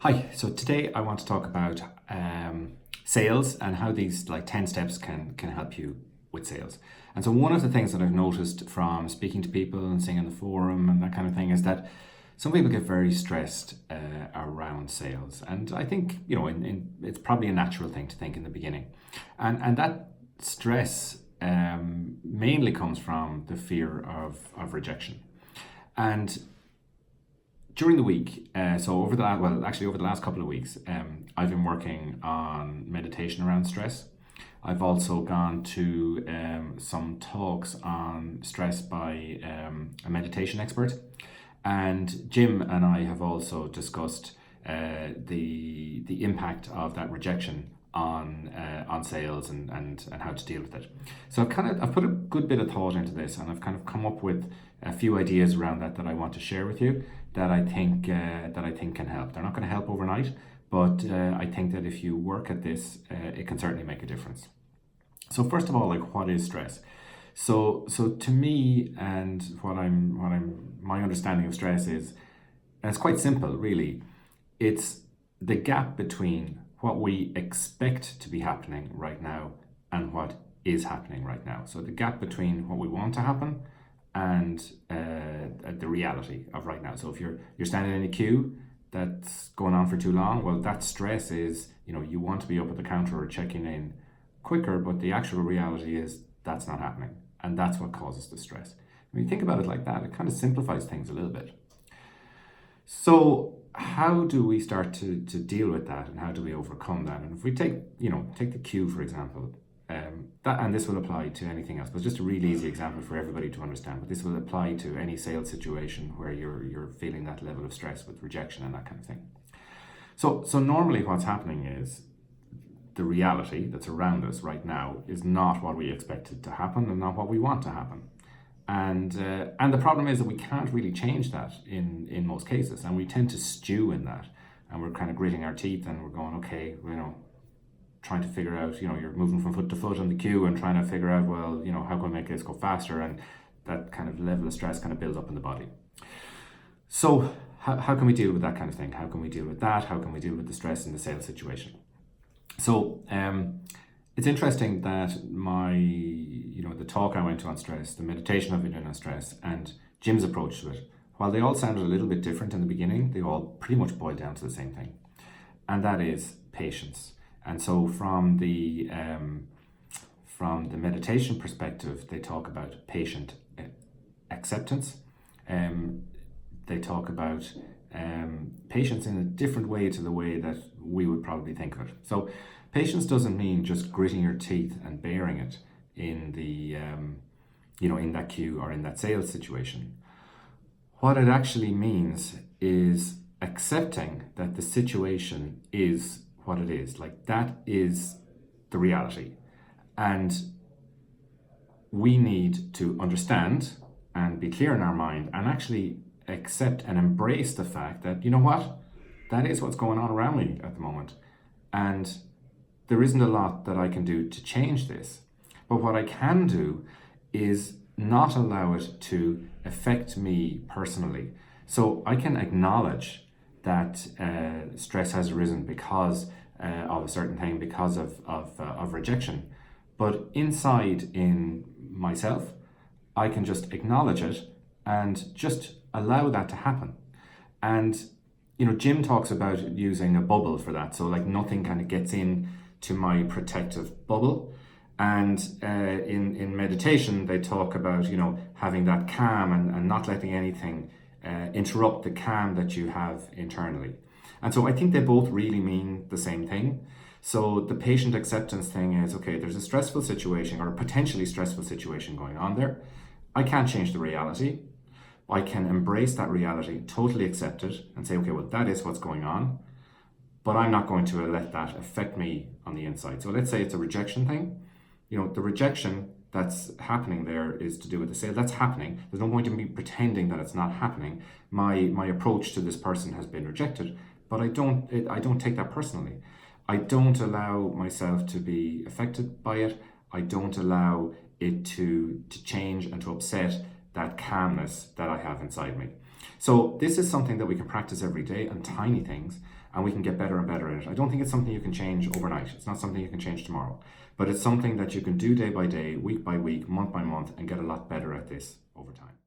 Hi, so today I want to talk about sales and how these 10 steps can help you with sales. And so one of the things that I've noticed from speaking to people and seeing on the forum and that kind of thing is that some people get very stressed around sales. And I think, it's probably a natural thing to think in the beginning. And that stress mainly comes from the fear of rejection. And during the week, so over the over the last couple of weeks, I've been working on meditation around stress. I've also gone to some talks on stress by a meditation expert, and Jim and I have also discussed the impact of that rejection on sales and how to deal with it. So I've put a good bit of thought into this, and I've kind of come up with a few ideas around that I want to share with you that I think can help. They're not going to help overnight, but I think that if you work at this, it can certainly make a difference. So first of all, what is stress? So to me, and my understanding of stress is, and it's quite simple, really. It's the gap between what we expect to be happening right now and what is happening right now. So the gap between what we want to happen and the reality of right now. So if you're standing in a queue that's going on for too long, well, that stress is, you want to be up at the counter or checking in quicker, but the actual reality is that's not happening. And that's what causes the stress. When you think about it like that, it kind of simplifies things a little bit. So how do we start to deal with that, and how do we overcome that? And if we take the queue, for example, and this will apply to anything else, but just a really easy example for everybody to understand, but this will apply to any sales situation where you're feeling that level of stress with rejection and that kind of thing. So normally what's happening is the reality that's around us right now is not what we expected to happen and not what we want to happen. And the problem is that we can't really change that in most cases, and we tend to stew in that, and we're kind of gritting our teeth and we're going, okay, trying to figure out, you're moving from foot to foot on the queue and trying to figure out, well, how can we make this go faster? And that kind of level of stress kind of builds up in the body. So how can we deal with that kind of thing? How can we deal with that? How can we deal with the stress in the sales situation? So it's interesting that the talk I went to on stress, the meditation I've been doing on stress, and Jim's approach to it, while they all sounded a little bit different in the beginning, they all pretty much boiled down to the same thing, and that is patience. And so from the meditation perspective, they talk about patient acceptance. They talk about patience in a different way to the way that we would probably think of it. So patience doesn't mean just gritting your teeth and bearing it in the in that queue or in that sales situation. What it actually means is accepting that the situation is what it is. That is the reality. And we need to understand and be clear in our mind and actually accept and embrace the fact that, that is what's going on around me at the moment. And there isn't a lot that I can do to change this. But what I can do is not allow it to affect me personally. So I can acknowledge that stress has arisen because of a certain thing, because of rejection. But inside in myself, I can just acknowledge it and just allow that to happen. And Jim talks about using a bubble for that. So nothing kind of gets in to my protective bubble. And in meditation, they talk about having that calm and not letting anything interrupt the calm that you have internally. And so I think they both really mean the same thing. So the patient acceptance thing is, okay, there's a stressful situation or a potentially stressful situation going on there. I can't change the reality. I can embrace that reality, totally accept it, and say, okay, well, that is what's going on, but I'm not going to let that affect me on the inside. So let's say it's a rejection thing. The rejection that's happening there is to do with the sale. That's happening. There's no point in me pretending that it's not happening. My approach to this person has been rejected, but I don't take that personally. I don't allow myself to be affected by it. I don't allow it to change and to upset that calmness that I have inside me. So this is something that we can practice every day, and tiny things, and we can get better and better at it. I don't think it's something you can change overnight. It's not something you can change tomorrow, but it's something that you can do day by day, week by week, month by month, and get a lot better at this over time.